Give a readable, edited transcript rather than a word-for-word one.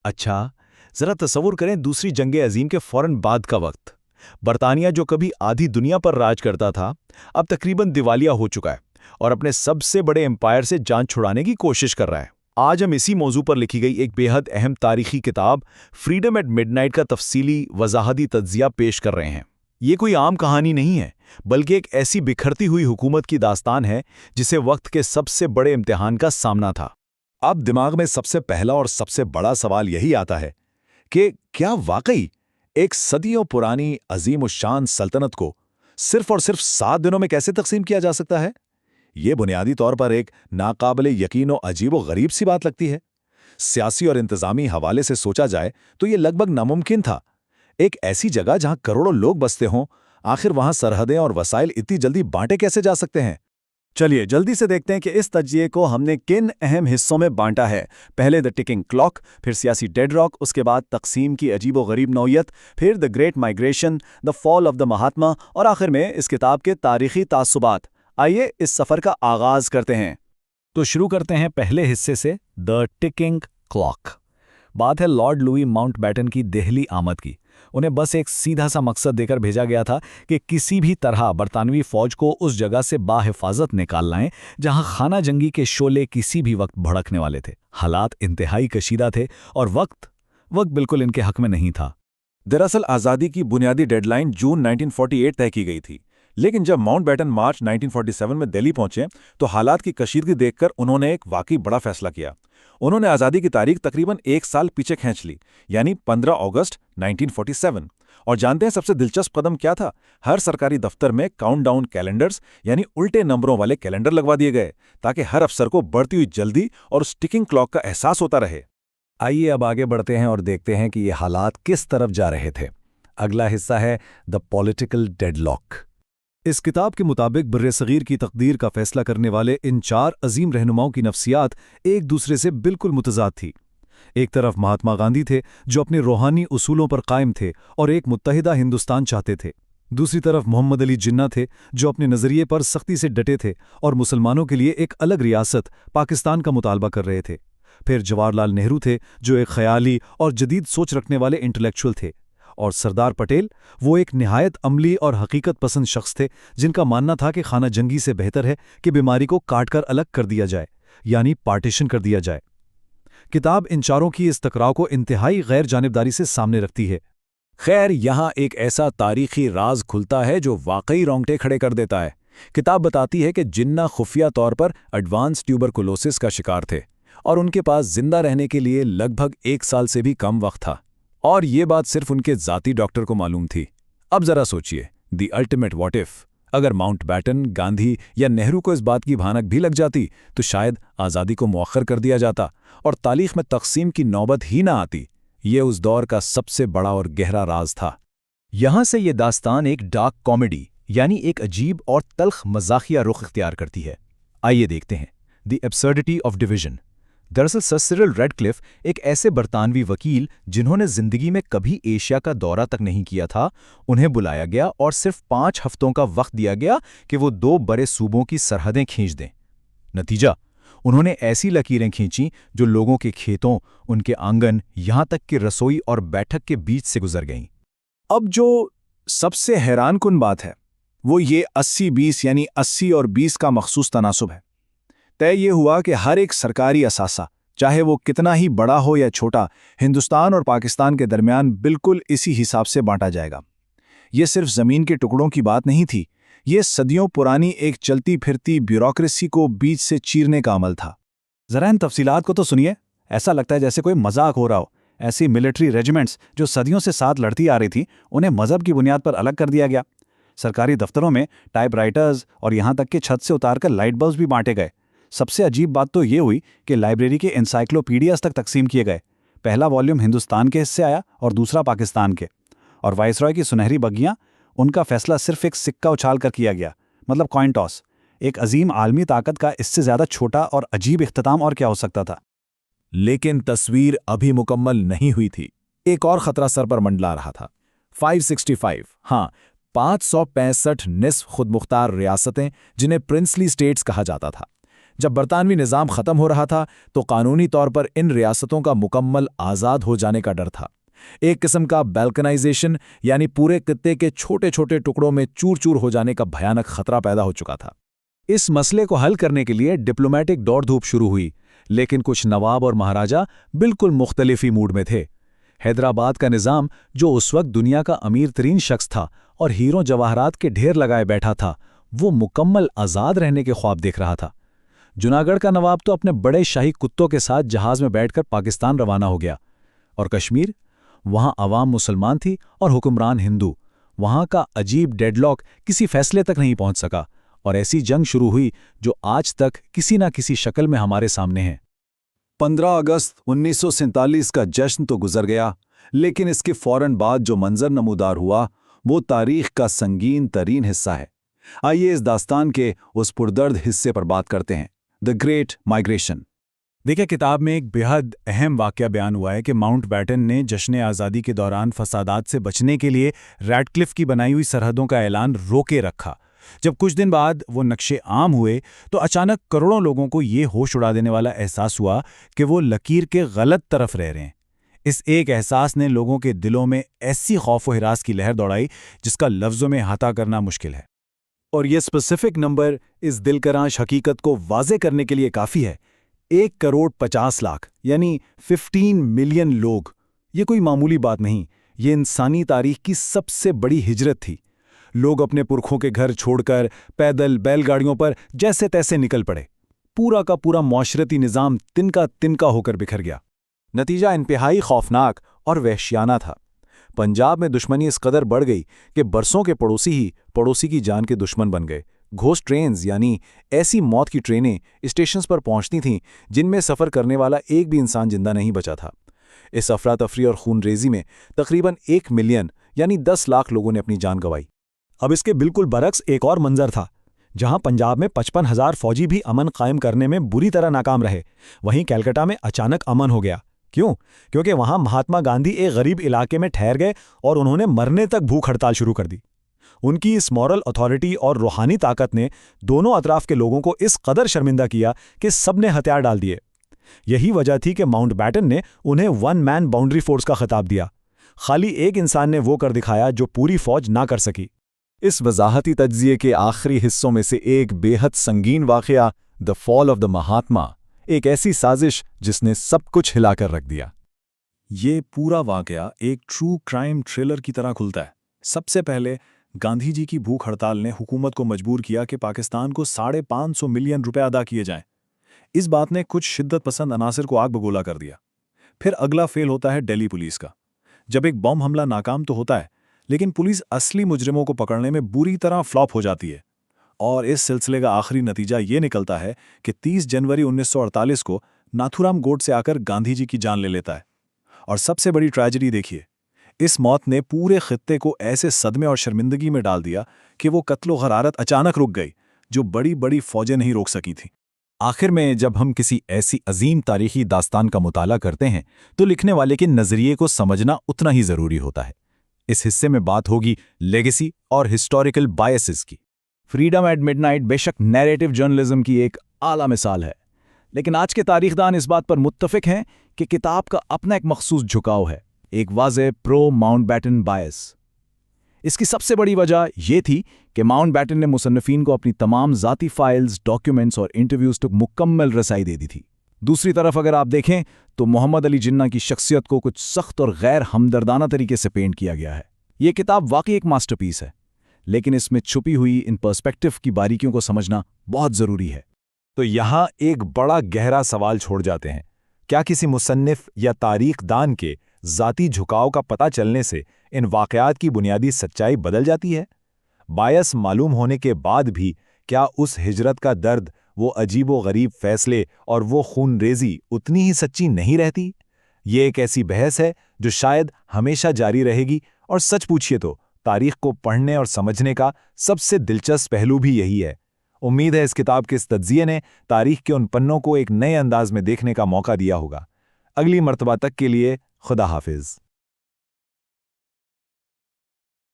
अच्छा, जरा तसव्वुर करें दूसरी जंग अजीम के फौरन बाद का वक्त। बरतानिया जो कभी आधी दुनिया पर राज करता था, अब तकरीबन दिवालिया हो चुका है और अपने सबसे बड़े एम्पायर से जान छुड़ाने की कोशिश कर रहा है। आज हम इसी मौजू पर लिखी गई एक बेहद अहम तारीखी किताब फ्रीडम एट मिडनाइट का तफसीली वजाहती तज्जिया पेश कर रहे हैं। ये कोई आम कहानी नहीं है, बल्कि एक ऐसी बिखरती हुई हुकूमत की दास्तान है जिसे वक्त के सबसे बड़े इम्तिहान का सामना था। अब दिमाग में सबसे पहला और सबसे बड़ा सवाल यही आता है कि क्या वाकई एक सदियों पुरानी अजीम उशान सल्तनत को सिर्फ और सिर्फ 7 दिनों में कैसे तकसीम किया जा सकता है? ये बुनियादी तौर पर एक नाकाबिले यकीन और अजीबो गरीब सी बात लगती है। सियासी और इंतजामी हवाले से सोचा जाए तो ये लगभग नामुमकिन था। एक ऐसी जगह जहां करोड़ों लोग बसते हों, आखिर वहां सरहदें और वसाइल इतनी जल्दी बांटे कैसे जा सकते हैं? चलिए जल्दी से देखते हैं कि इस तज्जिए को हमने किन अहम हिस्सों में बांटा है। पहले द टिकिंग क्लॉक, फिर सियासी डेड रॉक, उसके बाद तकसीम की अजीबो गरीब नौयत, फिर the great migration, the fall of the Mahatma और आखिर में इस किताब के तारीखी तासुबात। आइए इस सफ़र का आगाज़ करते हैं। तो शुरू करते हैं पहले हिस्से से, द टिकिंग क्लॉक। बात है लॉर्ड लुई माउंटबैटन की दिल्ली आमद की। उन्हें बस एक सीधा सा मकसद देकर भेजा गया था कि किसी भी तरह बरतानवी फौज को उस जगह से बाहिफाजत निकाल लाएं जहां खाना जंगी के शोले किसी भी वक्त भड़कने वाले थे। हालात इंतहाई कशीदा थे और वक्त बिल्कुल इनके हक में नहीं था। दरअसल आज़ादी की बुनियादी डेडलाइन जून 1948 तय की गई थी, लेकिन जब माउंटबैटन मार्च 1947 में दिल्ली पहुंचे तो हालात की कशीदगी देखकर उन्होंने एक वाकई बड़ा फैसला किया। उन्होंने आज़ादी की तारीख तकरीबन 1 साल पीछे खींच ली, यानी 15 अगस्त 1947। और जानते हैं सबसे दिलचस्प कदम क्या था? हर सरकारी दफ्तर में काउंटडाउन कैलेंडर्स यानी उल्टे नंबरों वाले कैलेंडर लगवा दिए गए, ताकि हर अफसर को बढ़ती हुई जल्दी और स्टिकिंग क्लॉक का एहसास होता रहे। आइए अब आगे बढ़ते हैं और देखते हैं कि ये हालात किस तरफ जा रहे थे। अगला हिस्सा है द पॉलिटिकल डेडलॉक। इस किताब के मुताबिक बर्रे-सगीर की तकदीर का फैसला करने वाले इन 4 अजीम रहनुमाओं की नफ्सियात एक दूसरे से बिल्कुल मुतजाद थी। एक तरफ महात्मा गांधी थे जो अपने रूहानी उसूलों पर कायम थे और एक मुत्तहिदा हिंदुस्तान चाहते थे। दूसरी तरफ मोहम्मद अली जिन्ना थे जो अपने नज़रिए पर सख्ती से डटे थे और मुसलमानों के लिए एक अलग रियासत पाकिस्तान का मुतालबा कर रहे थे। फिर जवाहरलाल नेहरू थे जो एक ख्याली और जदीद सोच रखने वाले इंटेलेक्चुअल थे। और सरदार पटेल वो एक निहायत अमली और हकीकत पसंद शख्स थे जिनका मानना था कि खाना जंगी से बेहतर है कि बीमारी को काटकर अलग कर दिया जाए, यानी पार्टीशन कर दिया जाए। किताब इन चारों की इस टकराव को इंतहाई गैर जानिबदारी से सामने रखती है। खैर, यहाँ एक ऐसा तारीखी राज खुलता है जो वाकई रोंगटे खड़े कर देता है। किताब बताती है कि जिन्ना खुफिया तौर पर एडवांस ट्यूबरकुलोसिस का शिकार थे और उनके पास जिंदा रहने के लिए लगभग 1 साल से भी कम वक्त था, और ये बात सिर्फ उनके ज़ाती डॉक्टर को मालूम थी। अब जरा सोचिए, द अल्टीमेट व्हाट इफ, अगर माउंटबैटन, गांधी या नेहरू को इस बात की भनक भी लग जाती तो शायद आज़ादी को मुअख्खर कर दिया जाता और तारीख में तकसीम की नौबत ही ना आती। ये उस दौर का सबसे बड़ा और गहरा राज था। यहां से ये दास्तान एक डार्क कॉमेडी यानी एक अजीब और तल्ख मज़ाक़िया रुख इख्तियार करती है। आइए देखते हैं द एब्सर्डिटी ऑफ डिवीजन। दरअसल सर सिरिल रेडक्लिफ एक ऐसे बरतानवी वकील जिन्होंने जिंदगी में कभी एशिया का दौरा तक नहीं किया था, उन्हें बुलाया गया और सिर्फ 5 हफ्तों का वक्त दिया गया कि वो 2 बड़े सूबों की सरहदें खींच दें। नतीजा, उन्होंने ऐसी लकीरें खींची जो लोगों के खेतों, उनके आंगन, यहां तक कि रसोई और बैठक के बीच से गुजर गईं। अब जो सबसे हैरानकुन बात है वो ये 80-20 यानी 80 और 20 का मखसूस तनासुब है। तय ये हुआ कि हर एक सरकारी असासा, चाहे वो कितना ही बड़ा हो या छोटा, हिंदुस्तान और पाकिस्तान के दरमियान बिल्कुल इसी हिसाब से बांटा जाएगा। ये सिर्फ ज़मीन के टुकड़ों की बात नहीं थी, ये सदियों पुरानी एक चलती फिरती ब्यूरोक्रेसी को बीच से चीरने का अमल था। ज़रा इन तफसीलात को तो सुनिए, ऐसा लगता है जैसे कोई मजाक हो रहा हो। ऐसी मिलिट्री रेजिमेंट्स जो सदियों से साथ लड़ती आ रही थी, उन्हें मजहब की बुनियाद पर अलग कर दिया गया। सरकारी दफ्तरों में टाइपराइटर्स और यहाँ तक कि छत से उतारकर लाइट बल्ब्स भी बांटे गए। सबसे अजीब बात तो ये हुई कि लाइब्रेरी के एनसाइक्लोपीडियाज तक तकसीम किए गए। पहला वॉल्यूम हिंदुस्तान के हिस्से आया और दूसरा पाकिस्तान के। और वाइसरॉय की सुनहरी बग्गियां, उनका फैसला सिर्फ एक सिक्का उछाल कर किया गया, मतलब कॉइन टॉस। एक अजीम आलमी ताकत का इससे ज़्यादा छोटा और अजीब इख्तिताम और क्या हो सकता था। लेकिन तस्वीर अभी मुकम्मल नहीं हुई थी। एक और खतरा सर पर मंडला रहा था। 565, हाँ, 565 निस्फ खुद मुख्तार रियासतें, जिन्हें प्रिंसली स्टेट्स कहा जाता था। جب برطانوی نظام ختم ہو رہا تھا تو قانونی طور پر ان ریاستوں کا مکمل آزاد ہو جانے کا ڈر تھا۔ ایک قسم کا بیلکنائزیشن، یعنی پورے خطے کے چھوٹے چھوٹے ٹکڑوں میں چور چور ہو جانے کا بھیانک خطرہ پیدا ہو چکا تھا۔ اس مسئلے کو حل کرنے کے لیے ڈپلومیٹک دوڑ دھوپ شروع ہوئی، لیکن کچھ نواب اور مہاراجا بالکل مختلف ہی موڈ میں تھے۔ حیدرآباد کا نظام، جو اس وقت دنیا کا امیر ترین شخص تھا اور ہیروں جواہرات کے ڈھیر لگائے بیٹھا تھا، وہ مکمل آزاد رہنے کے خواب دیکھ رہا تھا۔ جوناگڑھ کا نواب تو اپنے بڑے شاہی کتوں کے ساتھ جہاز میں بیٹھ کر پاکستان روانہ ہو گیا، اور کشمیر، وہاں عوام مسلمان تھی اور حکمران ہندو۔ وہاں کا عجیب ڈیڈ لاک کسی فیصلے تک نہیں پہنچ سکا، اور ایسی جنگ شروع ہوئی جو آج تک کسی نہ کسی شکل میں ہمارے سامنے ہے۔ 15 اگست 1947 کا جشن تو گزر گیا، لیکن اس کے فوراً بعد جو منظر نمودار ہوا وہ تاریخ کا سنگین ترین حصہ ہے۔ آئیے اس داستان کے اس پردرد حصے پر بات کرتے ہیں، دی گریٹ مائیگریشن۔ دیکھیں، کتاب میں ایک بہت اہم واقعہ بیان ہوا ہے کہ ماؤنٹ بیٹن نے جشن آزادی کے دوران فسادات سے بچنے کے لیے ریڈ کلف کی بنائی ہوئی سرحدوں کا اعلان روکے رکھا۔ جب کچھ دن بعد وہ نقشے عام ہوئے تو اچانک کروڑوں لوگوں کو یہ ہوش اڑا دینے والا احساس ہوا کہ وہ لکیر کے غلط طرف رہ رہے ہیں۔ اس ایک احساس نے لوگوں کے دلوں میں ایسی خوف و ہراس کی لہر دوڑائی جس کا لفظوں میں احاطہ کرنا مشکل ہے۔ اور یہ اسپیسیفک نمبر اس دلکرانش حقیقت کو واضح کرنے کے لیے کافی ہے۔ 1,50,00,000 یعنی 15 ملین لوگ۔ یہ کوئی معمولی بات نہیں، یہ انسانی تاریخ کی سب سے بڑی ہجرت تھی۔ لوگ اپنے پرکھوں کے گھر چھوڑ کر پیدل بیل گاڑیوں پر جیسے تیسے نکل پڑے۔ پورا کا پورا معاشرتی نظام تنکا تنکا ہو کر بکھر گیا۔ نتیجہ انتہائی خوفناک اور وحشیانہ تھا۔ پنجاب میں دشمنی اس قدر بڑھ گئی کہ برسوں کے پڑوسی ہی پڑوسی کی جان کے دشمن بن گئے۔ گھوسٹ ٹرینز یعنی ایسی موت کی ٹرینیں اسٹیشنز پر پہنچتی تھیں جن میں سفر کرنے والا ایک بھی انسان زندہ نہیں بچا تھا۔ اس افراتفری اور خون ریزی میں تقریباً 1 ملین یعنی 10 لاکھ لوگوں نے اپنی جان گنوائی۔ اب اس کے بالکل برعکس ایک اور منظر تھا، جہاں پنجاب میں 55,000 فوجی بھی امن قائم کرنے میں بری طرح ناکام رہے، وہیں کیلکٹا میں اچانک امن ہو گیا۔ کیوں؟ کیونکہ وہاں مہاتما گاندھی ایک غریب علاقے میں ٹھہر گئے اور انہوں نے مرنے تک بھوک ہڑتال شروع کر دی۔ ان کی اس مورل اتھارٹی اور روحانی طاقت نے دونوں اطراف کے لوگوں کو اس قدر شرمندہ کیا کہ سب نے ہتھیار ڈال دیے۔ یہی وجہ تھی کہ ماؤنٹ بیٹن نے انہیں 1 مین باؤنڈری فورس کا خطاب دیا۔ خالی ایک انسان نے وہ کر دکھایا جو پوری فوج نہ کر سکی۔ اس وضاحتی تجزیے کے آخری حصوں میں سے ایک بے حد سنگین واقعہ، دی فال آف دا مہاتما، ایک ایسی سازش جس نے سب کچھ ہلا کر رکھ دیا۔ یہ پورا واقعہ ایک ٹرو کرائم تھرلر کی طرح کھلتا ہے۔ سب سے پہلے گاندھی جی کی بھوک ہڑتال نے حکومت کو مجبور کیا کہ پاکستان کو 550 ملین روپے ادا کیے جائیں۔ اس بات نے کچھ شدت پسند عناصر کو آگ بگولا کر دیا۔ پھر اگلا فیل ہوتا ہے دہلی پولیس کا۔ جب ایک بم حملہ ناکام تو ہوتا ہے، لیکن پولیس اصلی مجرموں کو پکڑنے میں بری طرح فلاپ ہو جاتی ہے، اور اس سلسلے کا آخری نتیجہ یہ نکلتا ہے کہ 30 جنوری 1948 کو ناتھورام گوڈسے آ کر گاندھی جی کی جان لے لیتا ہے۔ اور سب سے بڑی ٹریجڈی دیکھیے، اس موت نے پورے خطے کو ایسے صدمے اور شرمندگی میں ڈال دیا کہ وہ قتل و غارت اچانک رک گئی جو بڑی بڑی فوجیں نہیں روک سکی تھیں۔ آخر میں جب ہم کسی ایسی عظیم تاریخی داستان کا مطالعہ کرتے ہیں تو لکھنے والے کے نظریے کو سمجھنا اتنا ہی ضروری ہوتا ہے۔ اس حصے میں بات ہوگی لیگیسی اور ہسٹوریکل بائسز کی۔ فریڈم ایٹ مڈ نائٹ بے شک نیریٹو جرنلزم کی ایک اعلیٰ مثال ہے، لیکن آج کے تاریخ دان اس بات پر متفق ہیں کہ کتاب کا اپنا ایک مخصوص جھکاؤ ہے، ایک واضح پرو ماؤنٹ بیٹن بائس۔ اس کی سب سے بڑی وجہ یہ تھی کہ ماؤنٹ بیٹن نے مصنفین کو اپنی تمام ذاتی فائلز، ڈاکیومنٹس اور انٹرویوز تک مکمل رسائی دے دی تھی۔ دوسری طرف اگر آپ دیکھیں تو محمد علی جناح کی شخصیت کو کچھ سخت اور غیر ہمدردانہ طریقے سے پینٹ کیا گیا ہے۔ یہ کتاب واقعی ایک ماسٹر پیس ہے، لیکن اس میں چھپی ہوئی ان پرسپیکٹو کی باریکیوں کو سمجھنا بہت ضروری ہے۔ تو یہاں ایک بڑا گہرا سوال چھوڑ جاتے ہیں، کیا کسی مصنف یا تاریخ دان کے ذاتی جھکاؤ کا پتہ چلنے سے ان واقعات کی بنیادی سچائی بدل جاتی ہے؟ بائس معلوم ہونے کے بعد بھی کیا اس ہجرت کا درد، وہ عجیب و غریب فیصلے اور وہ خون ریزی اتنی ہی سچی نہیں رہتی؟ یہ ایک ایسی بحث ہے جو شاید ہمیشہ جاری رہے گی، اور سچ پوچھئے تو تاریخ کو پڑھنے اور سمجھنے کا سب سے دلچسپ پہلو بھی یہی ہے۔ امید ہے اس کتاب کے اس تجزیے نے تاریخ کے ان پنوں کو ایک نئے انداز میں دیکھنے کا موقع دیا ہوگا۔ اگلی مرتبہ تک کے لیے خدا حافظ۔